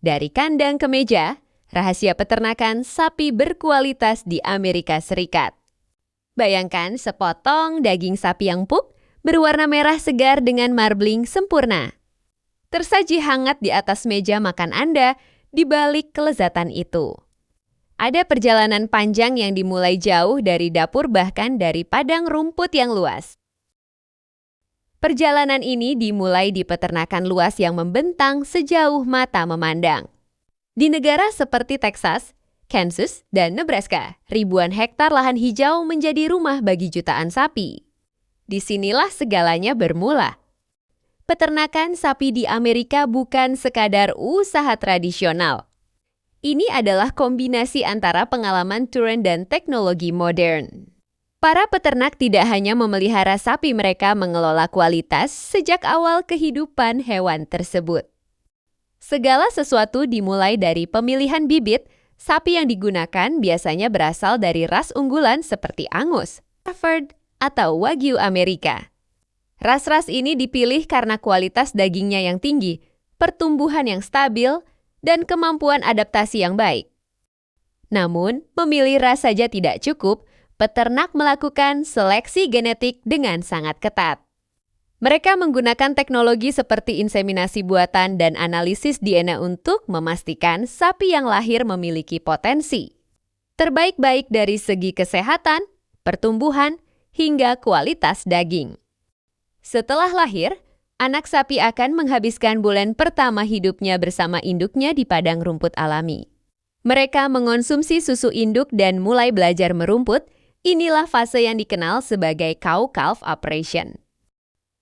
Dari kandang ke meja, rahasia peternakan sapi berkualitas di Amerika Serikat. Bayangkan sepotong daging sapi yang empuk berwarna merah segar dengan marbling sempurna. Tersaji hangat di atas meja makan Anda di balik kelezatan itu. Ada perjalanan panjang yang dimulai jauh dari dapur bahkan dari padang rumput yang luas. Perjalanan ini dimulai di peternakan luas yang membentang sejauh mata memandang. Di negara seperti Texas, Kansas, dan Nebraska, ribuan hektar lahan hijau menjadi rumah bagi jutaan sapi. Disinilah segalanya bermula. Peternakan sapi di Amerika bukan sekadar usaha tradisional. Ini adalah kombinasi antara pengalaman turun dan teknologi modern. Para peternak tidak hanya memelihara sapi, mereka mengelola kualitas sejak awal kehidupan hewan tersebut. Segala sesuatu dimulai dari pemilihan bibit. Sapi yang digunakan biasanya berasal dari ras unggulan seperti Angus, Stafford, atau Wagyu Amerika. Ras-ras ini dipilih karena kualitas dagingnya yang tinggi, pertumbuhan yang stabil, dan kemampuan adaptasi yang baik. Namun, memilih ras saja tidak cukup. Peternak melakukan seleksi genetik dengan sangat ketat. Mereka menggunakan teknologi seperti inseminasi buatan dan analisis DNA untuk memastikan sapi yang lahir memiliki potensi terbaik-baik dari segi kesehatan, pertumbuhan, hingga kualitas daging. Setelah lahir, anak sapi akan menghabiskan bulan pertama hidupnya bersama induknya di padang rumput alami. Mereka mengonsumsi susu induk dan mulai belajar merumput. Inilah fase yang dikenal sebagai cow-calf operation.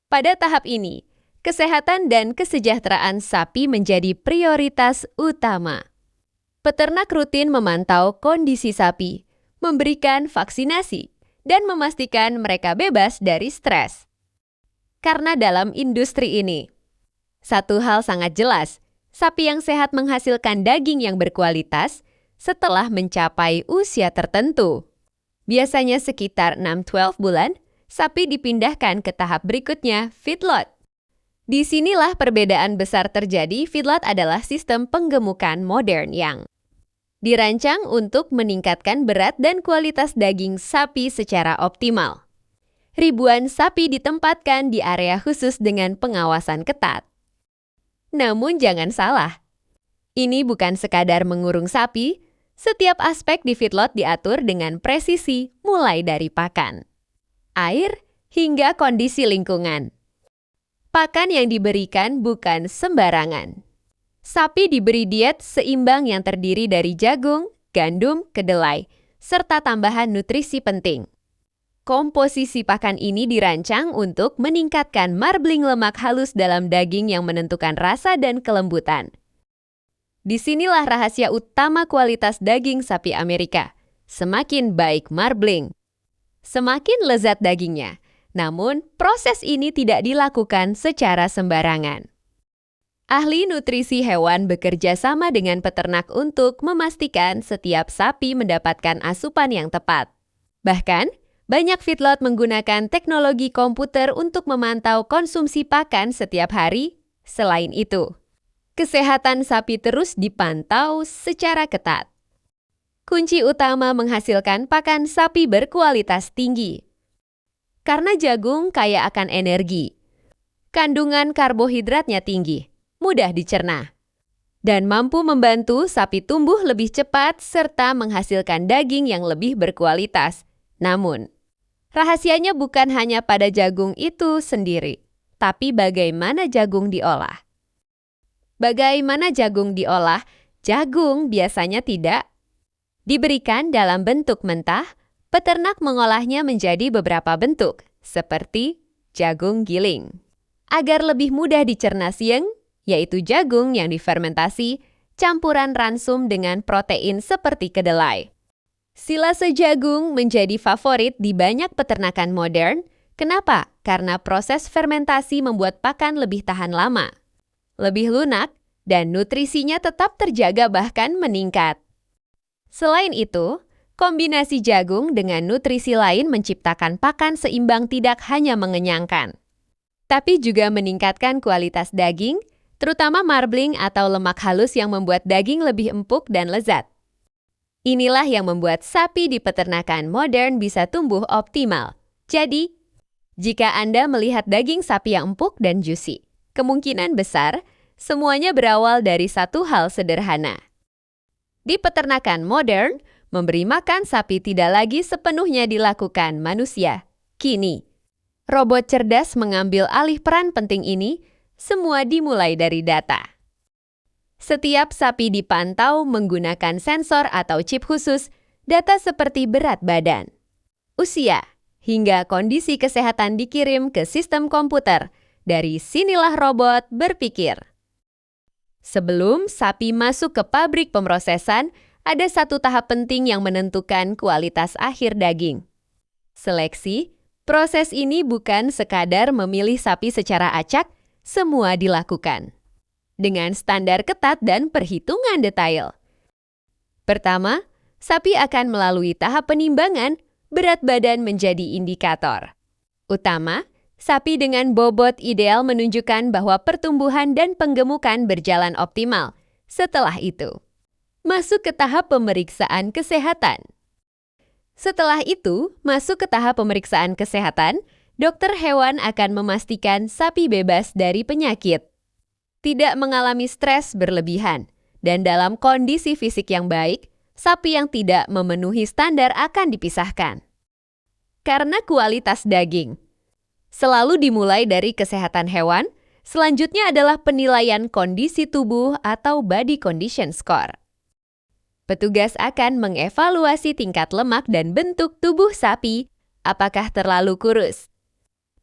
Pada tahap ini, kesehatan dan kesejahteraan sapi menjadi prioritas utama. Peternak rutin memantau kondisi sapi, memberikan vaksinasi, dan memastikan mereka bebas dari stres. Karena dalam industri ini, satu hal sangat jelas, sapi yang sehat menghasilkan daging yang berkualitas setelah mencapai usia tertentu. Biasanya sekitar 6-12 bulan, sapi dipindahkan ke tahap berikutnya, feedlot. Disinilah perbedaan besar terjadi. Feedlot adalah sistem penggemukan modern yang dirancang untuk meningkatkan berat dan kualitas daging sapi secara optimal. Ribuan sapi ditempatkan di area khusus dengan pengawasan ketat. Namun jangan salah, ini bukan sekadar mengurung sapi. Setiap aspek di feedlot diatur dengan presisi, mulai dari pakan, air, hingga kondisi lingkungan. Pakan yang diberikan bukan sembarangan. Sapi diberi diet seimbang yang terdiri dari jagung, gandum, kedelai, serta tambahan nutrisi penting. Komposisi pakan ini dirancang untuk meningkatkan marbling lemak halus dalam daging yang menentukan rasa dan kelembutan. Disinilah rahasia utama kualitas daging sapi Amerika. Semakin baik marbling, semakin lezat dagingnya. Namun, proses ini tidak dilakukan secara sembarangan. Ahli nutrisi hewan bekerja sama dengan peternak untuk memastikan setiap sapi mendapatkan asupan yang tepat. Bahkan, banyak feedlot menggunakan teknologi komputer untuk memantau konsumsi pakan setiap hari. Selain itu, kesehatan sapi terus dipantau secara ketat. Kunci utama menghasilkan pakan sapi berkualitas tinggi. Karena jagung kaya akan energi, kandungan karbohidratnya tinggi, mudah dicerna, dan mampu membantu sapi tumbuh lebih cepat serta menghasilkan daging yang lebih berkualitas. Namun, rahasianya bukan hanya pada jagung itu sendiri, tapi bagaimana jagung diolah. Bagaimana jagung diolah? Jagung biasanya tidak diberikan dalam bentuk mentah. Peternak mengolahnya menjadi beberapa bentuk, seperti jagung giling. Agar lebih mudah dicerna siang, yaitu jagung yang difermentasi, campuran ransum dengan protein seperti kedelai. Silase jagung menjadi favorit di banyak peternakan modern. Kenapa? Karena proses fermentasi membuat pakan lebih tahan lama, lebih lunak, dan nutrisinya tetap terjaga bahkan meningkat. Selain itu, kombinasi jagung dengan nutrisi lain menciptakan pakan seimbang tidak hanya mengenyangkan, tapi juga meningkatkan kualitas daging, terutama marbling atau lemak halus yang membuat daging lebih empuk dan lezat. Inilah yang membuat sapi di peternakan modern bisa tumbuh optimal. Jadi, jika Anda melihat daging sapi yang empuk dan juicy, kemungkinan besar semuanya berawal dari satu hal sederhana. Di peternakan modern, memberi makan sapi tidak lagi sepenuhnya dilakukan manusia. Kini, robot cerdas mengambil alih peran penting ini. Semua dimulai dari data. Setiap sapi dipantau menggunakan sensor atau chip khusus, data seperti berat badan, usia, hingga kondisi kesehatan dikirim ke sistem komputer. Dari sinilah robot berpikir. Sebelum sapi masuk ke pabrik pemrosesan, ada satu tahap penting yang menentukan kualitas akhir daging. Seleksi. Proses ini bukan sekadar memilih sapi secara acak, semua dilakukan dengan standar ketat dan perhitungan detail. Pertama, sapi akan melalui tahap penimbangan, berat badan menjadi indikator utama. Sapi dengan bobot ideal menunjukkan bahwa pertumbuhan dan penggemukan berjalan optimal. Setelah itu, masuk ke tahap pemeriksaan kesehatan. Dokter hewan akan memastikan sapi bebas dari penyakit, tidak mengalami stres berlebihan, dan dalam kondisi fisik yang baik, sapi yang tidak memenuhi standar akan dipisahkan. Karena kualitas daging selalu dimulai dari kesehatan hewan, selanjutnya adalah penilaian kondisi tubuh atau body condition score. Petugas akan mengevaluasi tingkat lemak dan bentuk tubuh sapi, apakah terlalu kurus,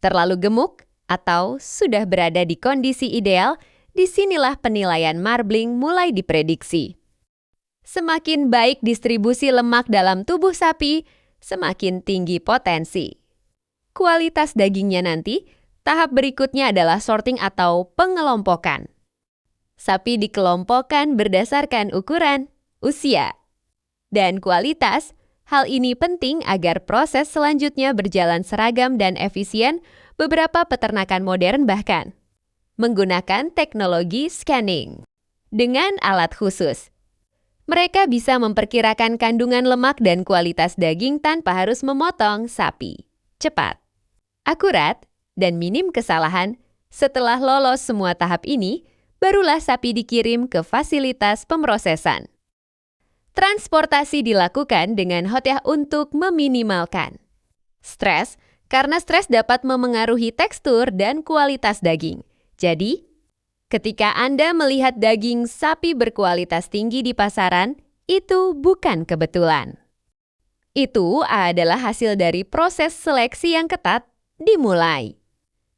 terlalu gemuk, atau sudah berada di kondisi ideal. Disinilah penilaian marbling mulai diprediksi. Semakin baik distribusi lemak dalam tubuh sapi, semakin tinggi potensi kualitas dagingnya nanti. Tahap berikutnya adalah sorting atau pengelompokan. Sapi dikelompokkan berdasarkan ukuran, usia, dan kualitas. Hal ini penting agar proses selanjutnya berjalan seragam dan efisien. Beberapa peternakan modern bahkan menggunakan teknologi scanning dengan alat khusus. Mereka bisa memperkirakan kandungan lemak dan kualitas daging tanpa harus memotong sapi. Cepat, akurat, dan minim kesalahan. Setelah lolos semua tahap ini, barulah sapi dikirim ke fasilitas pemrosesan. Transportasi dilakukan dengan hati-hati untuk meminimalkan stres, karena stres dapat memengaruhi tekstur dan kualitas daging. Jadi, ketika Anda melihat daging sapi berkualitas tinggi di pasaran, itu bukan kebetulan. Itu adalah hasil dari proses seleksi yang ketat dimulai.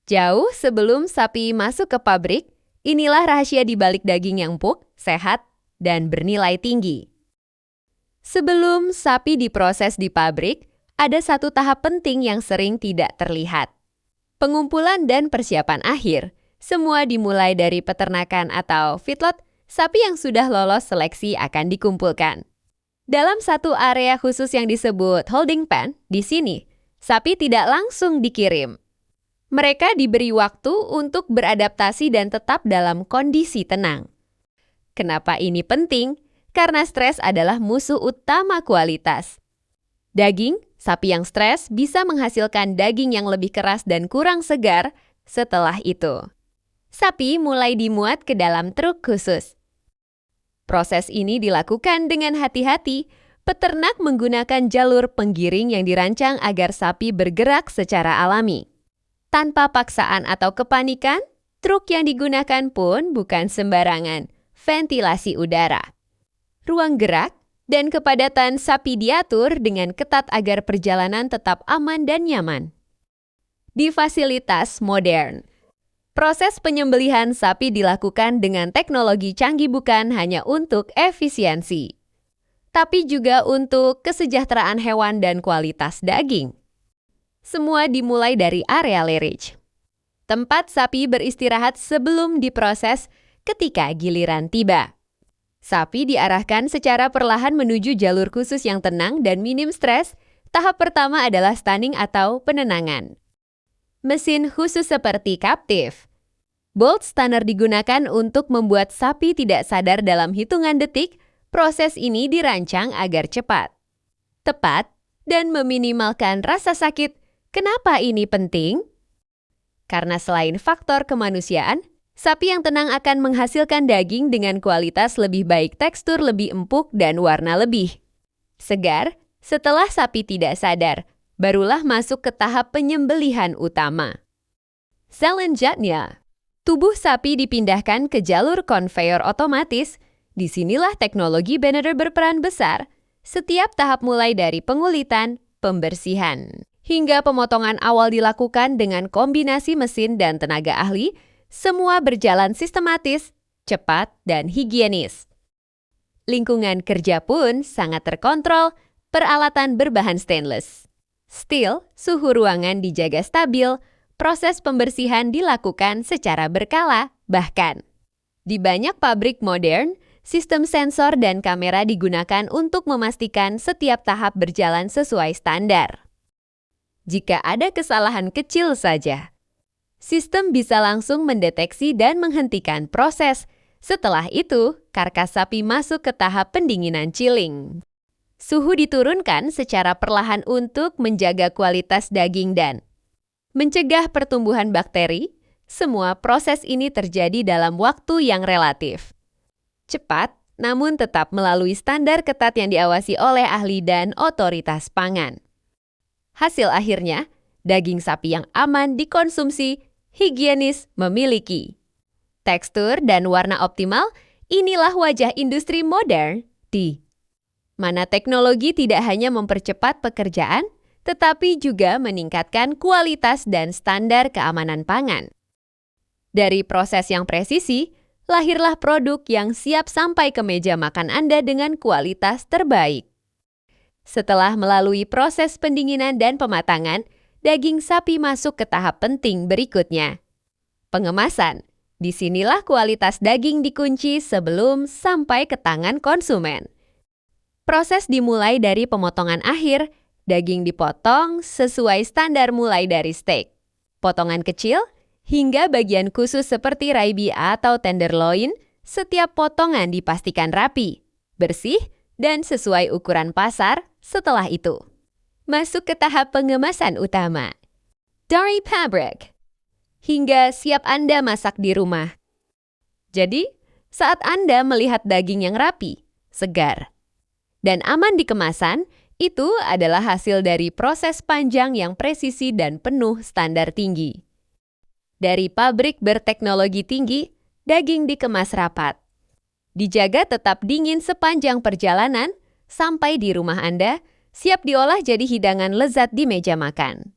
Jauh sebelum sapi masuk ke pabrik, inilah rahasia di balik daging yang empuk, sehat, dan bernilai tinggi. Sebelum sapi diproses di pabrik, ada satu tahap penting yang sering tidak terlihat. Pengumpulan dan persiapan akhir. Semua dimulai dari peternakan atau feedlot. Sapi yang sudah lolos seleksi akan dikumpulkan dalam satu area khusus yang disebut holding pen. Di sini, sapi tidak langsung dikirim. Mereka diberi waktu untuk beradaptasi dan tetap dalam kondisi tenang. Kenapa ini penting? Karena stres adalah musuh utama kualitas. Daging, sapi yang stres bisa menghasilkan daging yang lebih keras dan kurang segar. Setelah itu, sapi mulai dimuat ke dalam truk khusus. Proses ini dilakukan dengan hati-hati. Peternak menggunakan jalur penggiring yang dirancang agar sapi bergerak secara alami. Tanpa paksaan atau kepanikan, truk yang digunakan pun bukan sembarangan. Ventilasi udara, ruang gerak, dan kepadatan sapi diatur dengan ketat agar perjalanan tetap aman dan nyaman. Di fasilitas modern, proses penyembelihan sapi dilakukan dengan teknologi canggih bukan hanya untuk efisiensi, tapi juga untuk kesejahteraan hewan dan kualitas daging. Semua dimulai dari area lairage, tempat sapi beristirahat sebelum diproses. Ketika giliran tiba, sapi diarahkan secara perlahan menuju jalur khusus yang tenang dan minim stres. Tahap pertama adalah stunning atau penenangan. Mesin khusus seperti captive Bolt Stunner digunakan untuk membuat sapi tidak sadar dalam hitungan detik. Proses ini dirancang agar cepat, tepat, dan meminimalkan rasa sakit. Kenapa ini penting? Karena selain faktor kemanusiaan, sapi yang tenang akan menghasilkan daging dengan kualitas lebih baik, tekstur lebih empuk, dan warna lebih segar. Setelah sapi tidak sadar, barulah masuk ke tahap penyembelihan utama. Selanjutnya, tubuh sapi dipindahkan ke jalur konveyor otomatis. Disinilah teknologi benar-benar berperan besar. Setiap tahap mulai dari pengulitan, pembersihan, hingga pemotongan awal dilakukan dengan kombinasi mesin dan tenaga ahli. Semua berjalan sistematis, cepat, dan higienis. Lingkungan kerja pun sangat terkontrol. Peralatan berbahan stainless steel, suhu ruangan dijaga stabil, proses pembersihan dilakukan secara berkala. Bahkan di banyak pabrik modern, sistem sensor dan kamera digunakan untuk memastikan setiap tahap berjalan sesuai standar. Jika ada kesalahan kecil saja, sistem bisa langsung mendeteksi dan menghentikan proses. Setelah itu, karkas sapi masuk ke tahap pendinginan chilling. Suhu diturunkan secara perlahan untuk menjaga kualitas daging dan mencegah pertumbuhan bakteri. Semua proses ini terjadi dalam waktu yang relatif cepat, namun tetap melalui standar ketat yang diawasi oleh ahli dan otoritas pangan. Hasil akhirnya, daging sapi yang aman dikonsumsi, higienis, memiliki tekstur dan warna optimal. Inilah wajah industri modern di mana teknologi tidak hanya mempercepat pekerjaan, tetapi juga meningkatkan kualitas dan standar keamanan pangan. Dari proses yang presisi, lahirlah produk yang siap sampai ke meja makan Anda dengan kualitas terbaik. Setelah melalui proses pendinginan dan pematangan, daging sapi masuk ke tahap penting berikutnya. Pengemasan. Disinilah kualitas daging dikunci sebelum sampai ke tangan konsumen. Proses dimulai dari pemotongan akhir. Daging dipotong sesuai standar mulai dari steak, potongan kecil, hingga bagian khusus seperti ribeye atau tenderloin. Setiap potongan dipastikan rapi, bersih, dan sesuai ukuran pasar. Setelah itu, masuk ke tahap pengemasan utama. Dairy fabric. Hingga siap Anda masak di rumah. Jadi, saat Anda melihat daging yang rapi, segar, dan aman di kemasan, itu adalah hasil dari proses panjang yang presisi dan penuh standar tinggi. Dari pabrik berteknologi tinggi, daging dikemas rapat. Dijaga tetap dingin sepanjang perjalanan, sampai di rumah Anda, siap diolah jadi hidangan lezat di meja makan.